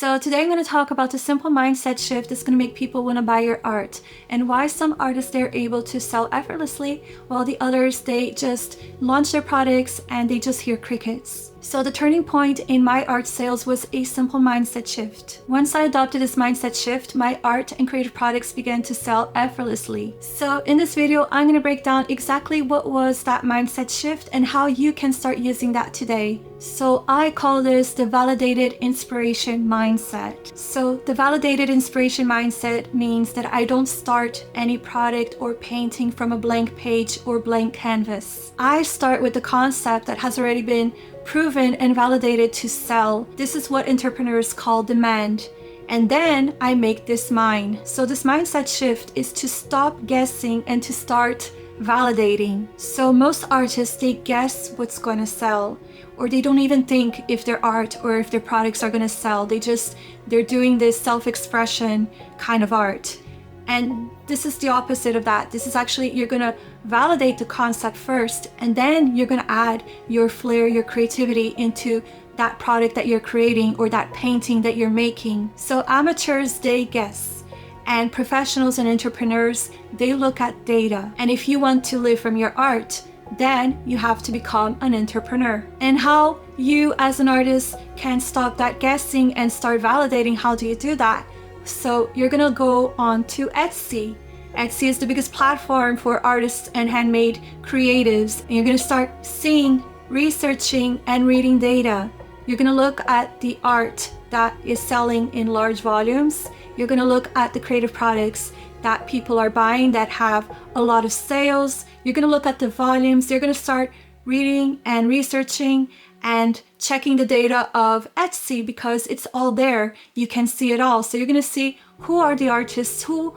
So today I'm going to talk about the simple mindset shift that's going to make people want to buy your art, and why some artists they're able to sell effortlessly while the others they just launch their products and they just hear crickets. So the turning point in my art sales was a simple mindset shift. Once I adopted this mindset shift, my art and creative products began to sell effortlessly. So in this video, I'm going to break down exactly what was that mindset shift and how you can start using that today. So I call this the validated inspiration mindset. So the validated inspiration mindset means that I don't start any product or painting from a blank page or blank canvas. I start with the concept that has already been proven and validated to sell. This is what entrepreneurs call demand. And then I make this mine. So this mindset shift is to stop guessing and to start validating. So most artists, they guess what's going to sell, or they don't even think if their art or if their products are going to sell. They're doing this self-expression kind of art. And this is the opposite of that. This is actually, you're going to validate the concept first, and then you're going to add your flair, your creativity into that product that you're creating or that painting that you're making. So amateurs, they guess, and professionals and entrepreneurs, they look at data. And if you want to live from your art, then you have to become an entrepreneur. And how you as an artist can stop that guessing and start validating, how do you do that? So you're gonna go on to Etsy. Etsy is the biggest platform for artists and handmade creatives. And you're gonna start seeing, researching, and reading data. You're gonna look at the art that is selling in large volumes. You're gonna look at the creative products that people are buying that have a lot of sales. You're gonna look at the volumes. You're gonna start reading and researching and checking the data of Etsy, because it's all there. You can see it all. So you're gonna see who are the artists, who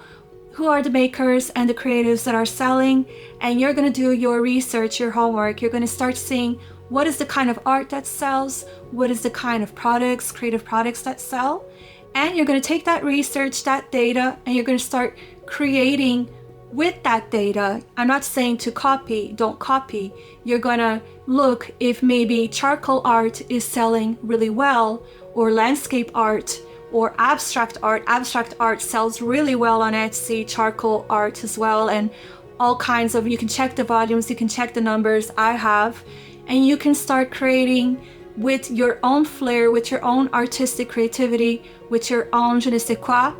are the makers and the creatives that are selling, and you're gonna do your research, your homework. You're gonna start seeing what is the kind of art that sells, what is the kind of products, creative products that sell, and you're gonna take that research, that data, and you're gonna start creating with that data. I'm not saying to copy, don't copy. You're gonna look if maybe charcoal art is selling really well, or landscape art, or abstract art. Abstract art sells really well on Etsy, charcoal art as well, and all kinds of, you can check the volumes, you can check the numbers, I have, and you can start creating with your own flair, with your own artistic creativity, with your own je ne sais quoi,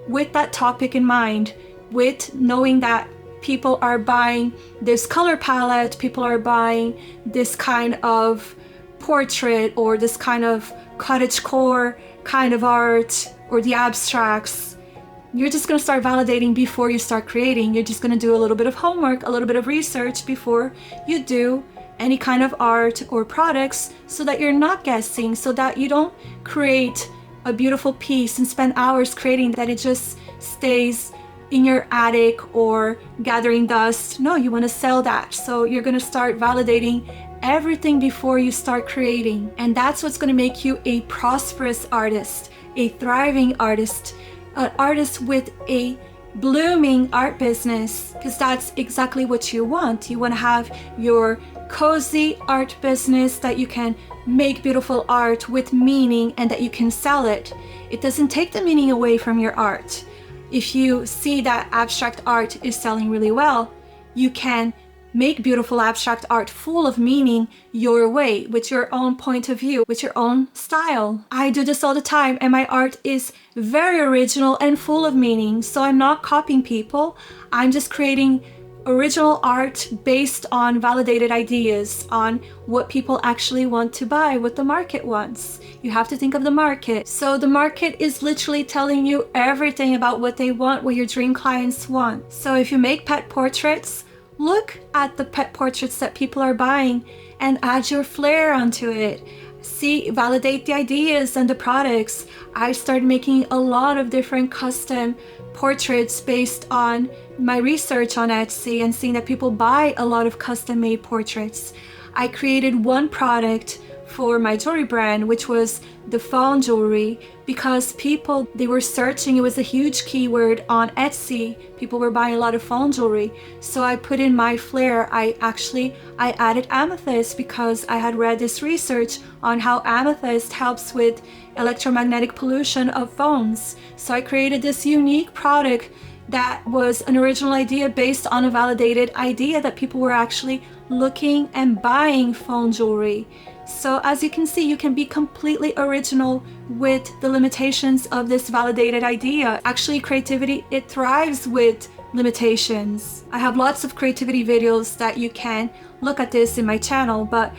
with that topic in mind, with knowing that people are buying this color palette, people are buying this kind of portrait or this kind of cottagecore kind of art or the abstracts. You're just going to start validating before you start creating. You're just going to do a little bit of homework, a little bit of research before you do any kind of art or products, so that you're not guessing, so that you don't create a beautiful piece and spend hours creating that it just stays in your attic or gathering dust. No, you want to sell that. So you're going to start validating everything before you start creating. And that's what's going to make you a prosperous artist, a thriving artist, an artist with a blooming art business, because that's exactly what you want. You want to have your cozy art business that you can make beautiful art with meaning and that you can sell it. It doesn't take the meaning away from your art. If you see that abstract art is selling really well, you can make beautiful abstract art full of meaning your way, with your own point of view, with your own style. I do this all the time, and my art is very original and full of meaning. So I'm not copying people. I'm just creating original art based on validated ideas, on what people actually want to buy, what the market wants. You have to think of the market. So the market is literally telling you everything about what they want, what your dream clients want. So if you make pet portraits, look at the pet portraits that people are buying and add your flair onto it. See, validate the ideas and the products. I started making a lot of different custom portraits based on my research on Etsy and seeing that people buy a lot of custom made portraits. I created one product for my jewelry brand, which was the phone jewelry, because people, they were searching. It was a huge keyword on Etsy. People were buying a lot of phone jewelry. So I put in my flair. I added amethyst because I had read this research on how amethyst helps with electromagnetic pollution of phones. So I created this unique product that was an original idea based on a validated idea that people were actually looking and buying phone jewelry. So as you can see, you can be completely original with the limitations of this validated idea. Actually, creativity, it thrives with limitations. I have lots of creativity videos that you can look at this in my channel, but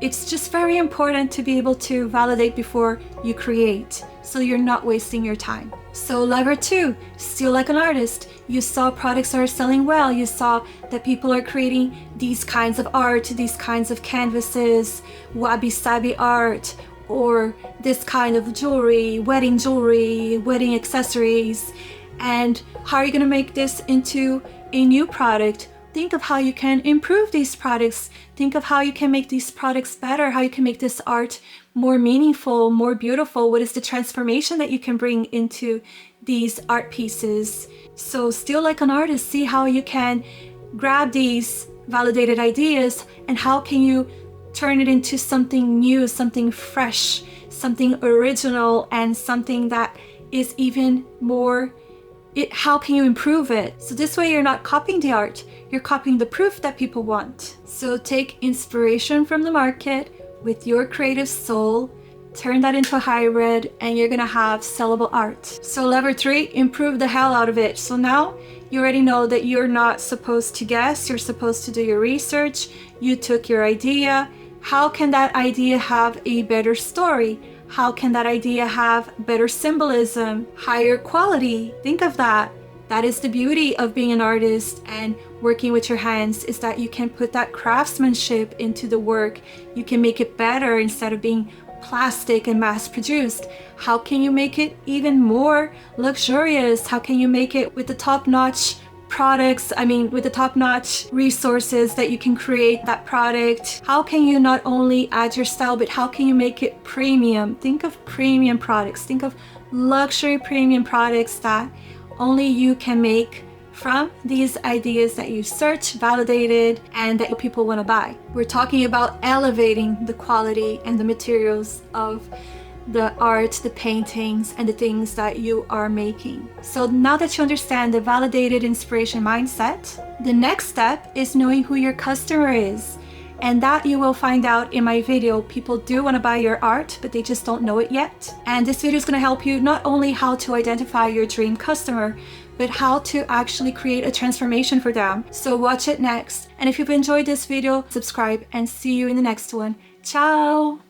it's just very important to be able to validate before you create, so you're not wasting your time. So lever 2, steal like an artist. You saw products are selling well. You saw that people are creating these kinds of art, these kinds of canvases, wabi-sabi art, or this kind of jewelry, wedding accessories. And how are you going to make this into a new product? Think of how you can improve these products. Think of how you can make these products better, how you can make this art more meaningful, more beautiful. What is the transformation that you can bring into these art pieces? So steal like an artist. See how you can grab these validated ideas and how can you turn it into something new, something fresh, something original, and something that is even more, how can you improve it? So this way you're not copying the art, you're copying the proof that people want. So take inspiration from the market with your creative soul, turn that into a hybrid, and you're gonna have sellable art. So lever 3, improve the hell out of it. So now you already know that you're not supposed to guess, you're supposed to do your research. You took your idea. How can that idea have a better story? How can that idea have better symbolism, higher quality? Think of that. That is the beauty of being an artist and working with your hands, is that you can put that craftsmanship into the work. You can make it better instead of being plastic and mass produced. How can you make it even more luxurious? How can you make it with the top-notch products, with the top-notch resources that you can create that product? How can you not only add your style, but how can you make it premium? Think of premium products. Think of luxury premium products that only you can make from these ideas that you search, validated, and that people want to buy. We're talking about elevating the quality and the materials of the art, the paintings, and the things that you are making. So now that you understand the validated inspiration mindset, the next step is knowing who your customer is. And that you will find out in my video. People do want to buy your art, but they just don't know it yet. And this video is going to help you not only how to identify your dream customer, but how to actually create a transformation for them. So watch it next. And if you've enjoyed this video, subscribe and see you in the next one. Ciao!